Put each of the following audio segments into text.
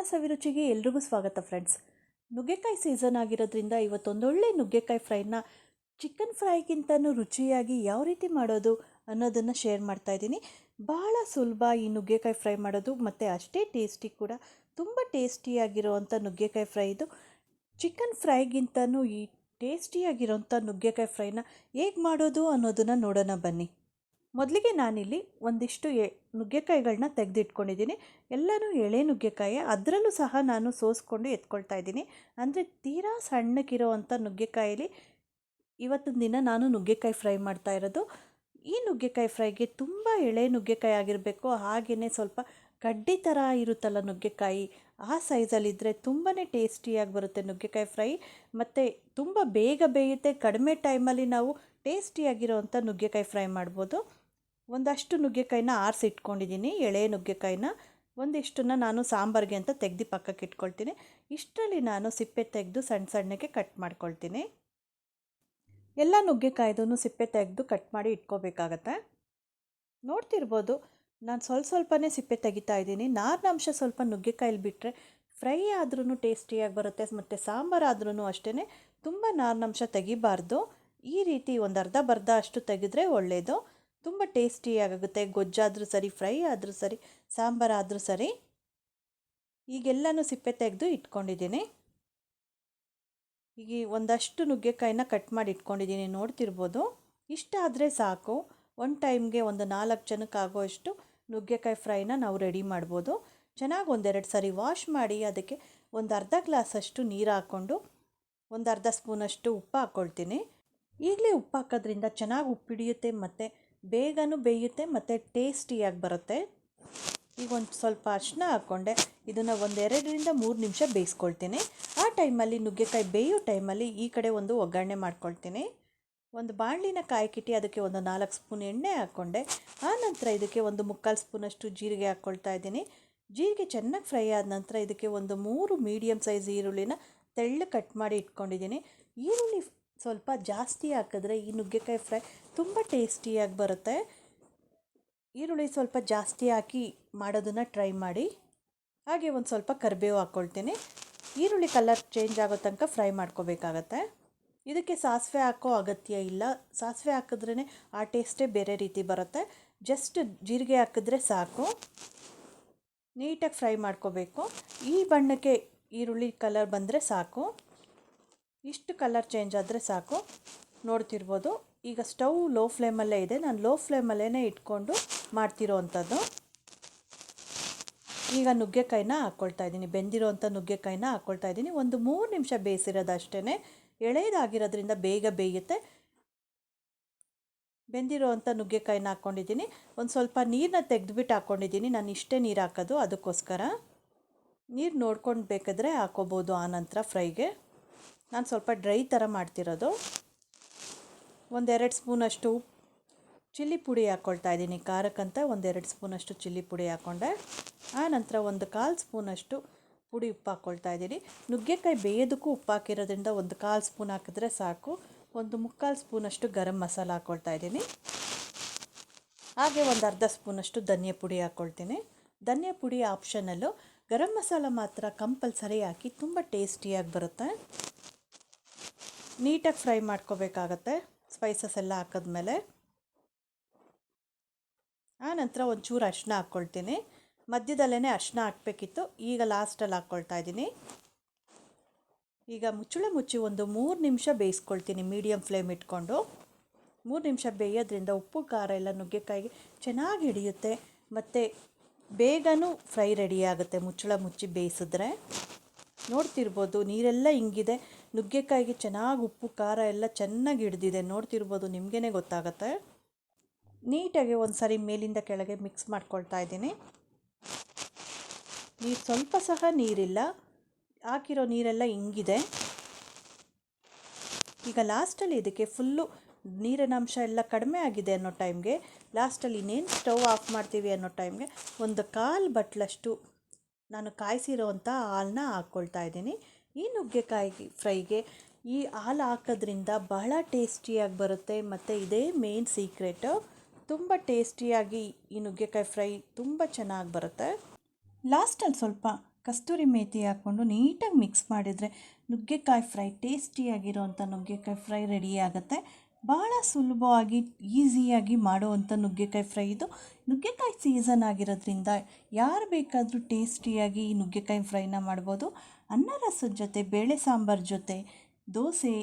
ಸವಿರುಚಿಗೆ ಎಲ್ರಿಗೂ ಸ್ವಾಗತ ಫ್ರೆಂಡ್ಸ್. ನುಗ್ಗೆಕಾಯಿ ಸೀಸನ್ ಆಗಿರೋದ್ರಿಂದ ಇವತ್ತೊಂದೊಳ್ಳೆ ನುಗ್ಗೆಕಾಯಿ ಫ್ರೈನ ಚಿಕನ್ ಫ್ರೈಗಿಂತನೂ ರುಚಿಯಾಗಿ ಯಾವ ರೀತಿ ಮಾಡೋದು ಅನ್ನೋದನ್ನು ಶೇರ್ ಮಾಡ್ತಾ ಇದ್ದೀನಿ. ಭಾಳ ಸುಲಭ ಈ ನುಗ್ಗೆಕಾಯಿ ಫ್ರೈ ಮಾಡೋದು, ಮತ್ತು ಅಷ್ಟೇ ಟೇಸ್ಟಿ ಕೂಡ. ತುಂಬ ಟೇಸ್ಟಿಯಾಗಿರೋವಂಥ ನುಗ್ಗೆಕಾಯಿ ಫ್ರೈ ಇದು. ಚಿಕನ್ ಫ್ರೈಗಿಂತನೂ ಈ ಟೇಸ್ಟಿಯಾಗಿರೋಂಥ ನುಗ್ಗೆಕಾಯಿ ಫ್ರೈನ ಹೇಗೆ ಮಾಡೋದು ಅನ್ನೋದನ್ನು ನೋಡೋಣ ಬನ್ನಿ. ಮೊದಲಿಗೆ ನಾನಿಲ್ಲಿ ಒಂದಿಷ್ಟು ನುಗ್ಗೆಕಾಯಿಗಳನ್ನ ತೆಗೆದಿಟ್ಕೊಂಡಿದ್ದೀನಿ. ಎಲ್ಲನೂ ಎಳೆ ನುಗ್ಗೆಕಾಯಿ, ಅದರಲ್ಲೂ ಸಹ ನಾನು ಸೋಸ್ಕೊಂಡು ಎತ್ಕೊಳ್ತಾ ಇದ್ದೀನಿ. ಅಂದರೆ ತೀರಾ ಸಣ್ಣಕ್ಕಿರೋ ಅಂಥ ನುಗ್ಗೆಕಾಯಲ್ಲಿ ಇವತ್ತಿನ ದಿನ ನಾನು ನುಗ್ಗೆಕಾಯಿ ಫ್ರೈ ಮಾಡ್ತಾ ಇರೋದು. ಈ ನುಗ್ಗೆಕಾಯಿ ಫ್ರೈಗೆ ತುಂಬ ಎಳೆ ನುಗ್ಗೆಕಾಯಿ ಆಗಿರಬೇಕು, ಹಾಗೆಯೇ ಸ್ವಲ್ಪ ಕಡ್ಡಿ ಥರ ಇರುತ್ತಲ್ಲ ನುಗ್ಗೆಕಾಯಿ, ಆ ಸೈಜಲ್ಲಿದ್ದರೆ ತುಂಬಾ ಟೇಸ್ಟಿಯಾಗಿ ಬರುತ್ತೆ ನುಗ್ಗೆಕಾಯಿ ಫ್ರೈ. ಮತ್ತು ತುಂಬ ಬೇಗ ಬೇಯುತ್ತೆ, ಕಡಿಮೆ ಟೈಮಲ್ಲಿ ನಾವು ಟೇಸ್ಟಿಯಾಗಿರೋವಂಥ ನುಗ್ಗೆಕಾಯಿ ಫ್ರೈ ಮಾಡ್ಬೋದು. ಒಂದಷ್ಟು ನುಗ್ಗೆಕಾಯಿನ ಆರಿಸಿಟ್ಕೊಂಡಿದ್ದೀನಿ, ಎಳೆ ನುಗ್ಗೆಕಾಯಿನ. ಒಂದಿಷ್ಟನ್ನು ನಾನು ಸಾಂಬಾರಿಗೆ ಅಂತ ತೆಗೆದು ಪಕ್ಕಕ್ಕೆ ಇಟ್ಕೊಳ್ತೀನಿ. ಇಷ್ಟರಲ್ಲಿ ನಾನು ಸಿಪ್ಪೆ ತೆಗೆದು ಸಣ್ಣ ಸಣ್ಣಕ್ಕೆ ಕಟ್ ಮಾಡ್ಕೊಳ್ತೀನಿ. ಎಲ್ಲ ನುಗ್ಗೆಕಾಯ್ದೂ ಸಿಪ್ಪೆ ತೆಗೆದು ಕಟ್ ಮಾಡಿ ಇಟ್ಕೋಬೇಕಾಗತ್ತೆ. ನೋಡ್ತಿರ್ಬೋದು, ನಾನು ಸ್ವಲ್ಪನೇ ಸಿಪ್ಪೆ ತೆಗಿತಾ ಇದ್ದೀನಿ. ನಾರಿನಂಶ ಸ್ವಲ್ಪ ನುಗ್ಗೆಕಾಯಲ್ಲಿ ಬಿಟ್ಟರೆ ಫ್ರೈ ಆದ್ರೂ ಟೇಸ್ಟಿಯಾಗಿ ಬರುತ್ತೆ, ಮತ್ತು ಸಾಂಬಾರಾದ್ರೂ ಅಷ್ಟೇ ತುಂಬ ನಾರಿನಂಶ ತೆಗಿಬಾರ್ದು. ಈ ರೀತಿ ಒಂದು ಅರ್ಧ ಬರ್ಧ ಅಷ್ಟು ತೆಗೆದ್ರೆ ಒಳ್ಳೆಯದು, ತುಂಬ ಟೇಸ್ಟಿಯಾಗುತ್ತೆ. ಗೊಜ್ಜಾದರೂ ಸರಿ, ಫ್ರೈ ಆದರೂ ಸರಿ, ಸಾಂಬಾರಾದರೂ ಸರಿ. ಈಗೆಲ್ಲನೂ ಸಿಪ್ಪೆ ತೆಗೆದು ಇಟ್ಕೊಂಡಿದ್ದೀನಿ. ಈಗ ಒಂದಷ್ಟು ನುಗ್ಗೆಕಾಯಿನ ಕಟ್ ಮಾಡಿ ಇಟ್ಕೊಂಡಿದ್ದೀನಿ, ನೋಡ್ತಿರ್ಬೋದು. ಇಷ್ಟ ಆದರೆ ಸಾಕು. ಒಂದು ಟೈಮ್ಗೆ ಒಂದು 4 ಜನಕ್ಕೆ ಆಗೋಷ್ಟು ನುಗ್ಗೆಕಾಯಿ ಫ್ರೈನ ನಾವು ರೆಡಿ ಮಾಡ್ಬೋದು. ಚೆನ್ನಾಗಿ ಒಂದೆರಡು ಸರಿ ವಾಶ್ ಮಾಡಿ ಅದಕ್ಕೆ ಒಂದು ಅರ್ಧ ಗ್ಲಾಸಷ್ಟು ನೀರು ಹಾಕ್ಕೊಂಡು ಒಂದು ಅರ್ಧ ಸ್ಪೂನಷ್ಟು ಉಪ್ಪು ಹಾಕ್ಕೊಳ್ತೀನಿ. ಈಗಲೇ ಉಪ್ಪು ಹಾಕೋದ್ರಿಂದ ಚೆನ್ನಾಗಿ ಉಪ್ಪು ಹಿಡಿಯುತ್ತೆ, ಮತ್ತು ಬೇಗನೂ ಬೇಯುತ್ತೆ, ಮತ್ತು ಟೇಸ್ಟಿಯಾಗಿ ಬರುತ್ತೆ. ಈಗ ಒಂದು ಸ್ವಲ್ಪ ಅರಿಶಿನ ಹಾಕ್ಕೊಂಡೆ ಇದನ್ನು ಒಂದು 2-3 ನಿಮಿಷ ಬೇಯಿಸ್ಕೊಳ್ತೀನಿ. ಆ ಟೈಮಲ್ಲಿ ನುಗ್ಗೆಕಾಯಿ ಬೇಯೋ ಟೈಮಲ್ಲಿ ಈ ಕಡೆ ಒಂದು ಒಗ್ಗರಣೆ ಮಾಡ್ಕೊಳ್ತೀನಿ. ಒಂದು ಬಾಣಲಿನ ಕಾಯಕ್ಕಿಟ್ಟು ಅದಕ್ಕೆ ಒಂದು 4 ಸ್ಪೂನ್ ಎಣ್ಣೆ ಹಾಕ್ಕೊಂಡೆ. ಆನಂತರ ಇದಕ್ಕೆ ಒಂದು 3/4 ಸ್ಪೂನಷ್ಟು ಜೀರಿಗೆ ಹಾಕ್ಕೊಳ್ತಾ ಇದ್ದೀನಿ. ಜೀರಿಗೆ ಚೆನ್ನಾಗಿ ಫ್ರೈ ಆದ ನಂತರ ಇದಕ್ಕೆ ಒಂದು 3 ಮೀಡಿಯಮ್ ಸೈಜ್ ಈರುಳ್ಳಿನ ತೆಳ್ಳಗೆ ಕಟ್ ಮಾಡಿ ಇಟ್ಕೊಂಡಿದ್ದೀನಿ. ಈರುಳ್ಳಿ ಸ್ವಲ್ಪ ಜಾಸ್ತಿ ಹಾಕಿದ್ರೆ ಈ ನುಗ್ಗೆಕಾಯಿ ಫ್ರೈ ತುಂಬ ಟೇಸ್ಟಿಯಾಗಿ ಬರುತ್ತೆ. ಈರುಳ್ಳಿ ಸ್ವಲ್ಪ ಜಾಸ್ತಿ ಹಾಕಿ ಮಾಡೋದನ್ನು ಟ್ರೈ ಮಾಡಿ. ಹಾಗೆ ಒಂದು ಸ್ವಲ್ಪ ಕರಿಬೇವು ಹಾಕ್ಕೊಳ್ತೀನಿ. ಈರುಳ್ಳಿ ಕಲರ್ ಚೇಂಜ್ ಆಗೋ ತನಕ ಫ್ರೈ ಮಾಡ್ಕೋಬೇಕಾಗತ್ತೆ. ಇದಕ್ಕೆ ಸಾಸಿವೆ ಹಾಕೋ ಅಗತ್ಯ ಇಲ್ಲ, ಸಾಸಿವೆ ಹಾಕಿದ್ರೇ ಆ ಟೇಸ್ಟೇ ಬೇರೆ ರೀತಿ ಬರುತ್ತೆ. ಜಸ್ಟ್ ಜೀರಿಗೆ ಹಾಕಿದ್ರೆ ಸಾಕು. ನೀಟಾಗಿ ಫ್ರೈ ಮಾಡ್ಕೋಬೇಕು. ಈ ಬಣ್ಣಕ್ಕೆ ಈರುಳ್ಳಿ ಕಲರ್ ಬಂದರೆ ಸಾಕು, ಇಷ್ಟು ಕಲರ್ ಚೇಂಜ್ ಆದರೆ ಸಾಕು. ನೋಡ್ತಿರ್ಬೋದು, ಈಗ ಸ್ಟವ್ ಲೋ ಫ್ಲೇಮಲ್ಲೇ ಇದೆ. ನಾನು ಲೋ ಫ್ಲೇಮಲ್ಲೇ ಇಟ್ಕೊಂಡು ಮಾಡ್ತಿರೋ ಅಂಥದ್ದು. ಈಗ ನುಗ್ಗೆಕಾಯಿನ ಹಾಕ್ಕೊಳ್ತಾ ಇದ್ದೀನಿ, ಬೆಂದಿರೋ ಅಂಥ ನುಗ್ಗೆಕಾಯಿನ ಹಾಕ್ಕೊಳ್ತಾ ಇದ್ದೀನಿ. ಒಂದು 3 ನಿಮಿಷ ಬೇಯಿಸಿರೋದು ಅಷ್ಟೇ. ಎಳೆದಾಗಿರೋದ್ರಿಂದ ಬೇಗ ಬೇಯುತ್ತೆ. ಬೆಂದಿರೋ ಅಂಥ ನುಗ್ಗೆಕಾಯಿನ ಹಾಕ್ಕೊಂಡಿದ್ದೀನಿ. ಒಂದು ಸ್ವಲ್ಪ ನೀರನ್ನ ತೆಗೆದುಬಿಟ್ಟು ಹಾಕ್ಕೊಂಡಿದ್ದೀನಿ. ನಾನು ಇಷ್ಟೇ ನೀರು ಹಾಕೋದು, ಅದಕ್ಕೋಸ್ಕರ ನೀರು ನೋಡ್ಕೊಂಡು ಬೇಕಾದರೆ ಹಾಕ್ಕೋಬೋದು ಆನಂತರ ಫ್ರೈಗೆ. ನಾನು ಸ್ವಲ್ಪ ಡ್ರೈ ಥರ ಮಾಡ್ತಿರೋದು. 1-2 ಸ್ಪೂನಷ್ಟು ಚಿಲ್ಲಿ ಪುಡಿ ಹಾಕ್ಕೊಳ್ತಾ ಇದ್ದೀನಿ, ಖಾರಕ್ಕಂತ 1-2 ಸ್ಪೂನಷ್ಟು ಚಿಲ್ಲಿ ಪುಡಿ ಹಾಕ್ಕೊಂಡೆ. ಆನಂತರ 1/4 ಸ್ಪೂನಷ್ಟು ಪುಡಿ ಉಪ್ಪು ಹಾಕ್ಕೊಳ್ತಾ ಇದ್ದೀನಿ. ನುಗ್ಗೆಕಾಯಿ ಬೇಯೋದಕ್ಕೂ ಉಪ್ಪು ಹಾಕಿರೋದ್ರಿಂದ 1/4 ಸ್ಪೂನ್ ಹಾಕಿದ್ರೆ ಸಾಕು. 1/4 ಸ್ಪೂನಷ್ಟು ಗರಂ ಮಸಾಲ ಹಾಕ್ಕೊಳ್ತಾ ಇದ್ದೀನಿ. ಹಾಗೆ ಒಂದು ಅರ್ಧ ಸ್ಪೂನಷ್ಟು ಧನಿಯಾ ಪುಡಿ ಹಾಕ್ಕೊಳ್ತೀನಿ. ಧನಿಯಾ ಪುಡಿ ಆಪ್ಷನಲ್ಲು, ಗರಂ ಮಸಾಲ ಮಾತ್ರ ಕಂಪಲ್ಸರಿ ಹಾಕಿ, ತುಂಬ ಟೇಸ್ಟಿಯಾಗಿ ಬರುತ್ತೆ. ನೀಟಾಗಿ ಫ್ರೈ ಮಾಡ್ಕೋಬೇಕಾಗತ್ತೆ ಸ್ಪೈಸಸ್ ಎಲ್ಲ ಹಾಕಿದ್ಮೇಲೆ. ಆನಂತರ ಒಂಚೂರು ಅರಿಶಿನ ಹಾಕ್ಕೊಳ್ತೀನಿ. ಮಧ್ಯದಲ್ಲೇ ಅರಿಶಿನ ಹಾಕಬೇಕಿತ್ತು, ಈಗ ಲಾಸ್ಟಲ್ಲಿ ಹಾಕ್ಕೊಳ್ತಾ ಇದ್ದೀನಿ. ಈಗ ಮುಚ್ಚಿ ಒಂದು 3 ನಿಮಿಷ ಬೇಯಿಸ್ಕೊಳ್ತೀನಿ ಮೀಡಿಯಮ್ ಫ್ಲೇಮ್ ಇಟ್ಕೊಂಡು. 3 ನಿಮಿಷ ಬೇಯೋದ್ರಿಂದ ಉಪ್ಪು ಖಾರ ಎಲ್ಲ ನುಗ್ಗೆಕಾಯಿಗೆ ಚೆನ್ನಾಗಿ ಹಿಡಿಯುತ್ತೆ, ಮತ್ತು ಬೇಗನೂ ಫ್ರೈ ರೆಡಿ ಆಗುತ್ತೆ ಮುಚ್ಚಿ ಬೇಯಿಸಿದ್ರೆ. ನೋಡ್ತಿರ್ಬೋದು, ನೀರೆಲ್ಲ ಹಿಂಗಿದೆ, ನುಗ್ಗೆಕಾಯಿಗೆ ಚೆನ್ನಾಗಿ ಉಪ್ಪು ಖಾರ ಎಲ್ಲ ಚೆನ್ನಾಗಿ ಹಿಡಿದಿದೆ. ನೋಡ್ತಿರ್ಬೋದು, ನಿಮಗೇ ಗೊತ್ತಾಗುತ್ತೆ. ನೀಟಾಗಿ ಒಂದು ಸರಿ ಮೇಲಿಂದ ಕೆಳಗೆ ಮಿಕ್ಸ್ ಮಾಡ್ಕೊಳ್ತಾ ಇದ್ದೀನಿ. ನೀರು ಸ್ವಲ್ಪ ಸಹ ನೀರಿಲ್ಲ, ಹಾಕಿರೋ ನೀರೆಲ್ಲ ಹಿಂಗಿದೆ. ಈಗ ಲಾಸ್ಟಲ್ಲಿ ಇದಕ್ಕೆ ಫುಲ್ಲು ನೀರಿನ ಅಂಶ ಎಲ್ಲ ಕಡಿಮೆ ಆಗಿದೆ ಅನ್ನೋ ಟೈಮ್ಗೆ, ಲಾಸ್ಟಲ್ಲಿ ಇನ್ನೇನು ಸ್ಟವ್ ಆಫ್ ಮಾಡ್ತೀವಿ ಅನ್ನೋ ಟೈಮ್ಗೆ 1/4 ಬಟ್ಲಷ್ಟು ನಾನು ಕಾಯಿಸಿರೋ ಅಂಥ ಹಾಲನ್ನ ಹಾಕ್ಕೊಳ್ತಾ ಇದ್ದೀನಿ. ಈ ನುಗ್ಗೆಕಾಯಿ ಫ್ರೈಗೆ ಈ ಹಾಲು ಹಾಕೋದ್ರಿಂದ ಬಹಳ ಟೇಸ್ಟಿಯಾಗಿ ಬರುತ್ತೆ, ಮತ್ತು ಇದೇ ಮೇನ್ ಸೀಕ್ರೆಟು. ತುಂಬ ಟೇಸ್ಟಿಯಾಗಿ ಈ ನುಗ್ಗೆಕಾಯಿ ಫ್ರೈ ತುಂಬ ಚೆನ್ನಾಗಿ ಬರುತ್ತೆ. ಲಾಸ್ಟಲ್ಲಿ ಸ್ವಲ್ಪ ಕಸ್ತೂರಿ ಮೇಥಿ ಹಾಕ್ಕೊಂಡು ನೀಟಾಗಿ ಮಿಕ್ಸ್ ಮಾಡಿದರೆ ನುಗ್ಗೆಕಾಯಿ ಫ್ರೈ ಟೇಸ್ಟಿಯಾಗಿರೋವಂಥ ನುಗ್ಗೆಕಾಯಿ ಫ್ರೈ ರೆಡಿ ಆಗುತ್ತೆ. ಭಾಳ ಸುಲಭವಾಗಿ ಈಸಿಯಾಗಿ ಮಾಡುವಂಥ ನುಗ್ಗೆಕಾಯಿ ಫ್ರೈ ಇದು. ನುಗ್ಗೆಕಾಯಿ ಸೀಸನ್ ಆಗಿರೋದ್ರಿಂದ ಯಾರು ಬೇಕಾದರೂ ಟೇಸ್ಟಿಯಾಗಿ ಈ ನುಗ್ಗೆಕಾಯಿ ಫ್ರೈನ ಮಾಡ್ಬೋದು. ಅನ್ನ ರಸದ ಜೊತೆ, ಬೇಳೆ ಸಾಂಬಾರು ಜೊತೆ, ದೋಸೆ,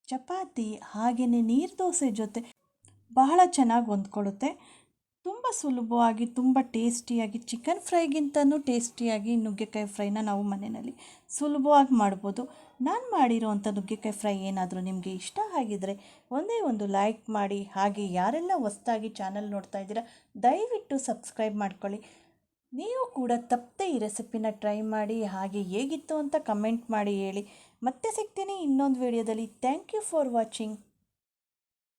ಚಪಾತಿ ಹಾಗೆಯೇ ನೀರು ದೋಸೆ ಜೊತೆ ಬಹಳ ಚೆನ್ನಾಗಿ ಹೊಂದ್ಕೊಳ್ಳುತ್ತೆ. ತುಂಬ ಸುಲಭವಾಗಿ ತುಂಬ ಟೇಸ್ಟಿಯಾಗಿ ಚಿಕನ್ ಫ್ರೈಗಿಂತನೂ ಟೇಸ್ಟಿಯಾಗಿ ನುಗ್ಗೆಕಾಯಿ ಫ್ರೈನ ನಾವು ಮನೆಯಲ್ಲಿ ಸುಲಭವಾಗಿ ಮಾಡ್ಬೋದು. ನಾನು ಮಾಡಿರೋವಂಥ ನುಗ್ಗೆಕಾಯಿ ಫ್ರೈ ಏನಾದರೂ ನಿಮಗೆ ಇಷ್ಟ ಆಗಿದ್ದರೆ ಒಂದೇ ಒಂದು ಲೈಕ್ ಮಾಡಿ. ಹಾಗೆ ಯಾರೆಲ್ಲ ಹೊಸ್ದಾಗಿ ಚಾನಲ್ ನೋಡ್ತಾ ಇದ್ದೀರಾ ದಯವಿಟ್ಟು ಸಬ್ಸ್ಕ್ರೈಬ್ ಮಾಡ್ಕೊಳ್ಳಿ. ನೀವು ಕೂಡ ತಪ್ಪದೆ ಈ ರೆಸಿಪಿನ ಟ್ರೈ ಮಾಡಿ, ಹಾಗೆ ಹೇಗಿತ್ತು ಅಂತ ಕಮೆಂಟ್ ಮಾಡಿ ಹೇಳಿ. ಮತ್ತೆ ಸಿಗ್ತೀನಿ ಇನ್ನೊಂದು ವಿಡಿಯೋದಲ್ಲಿ. Thank you for watching.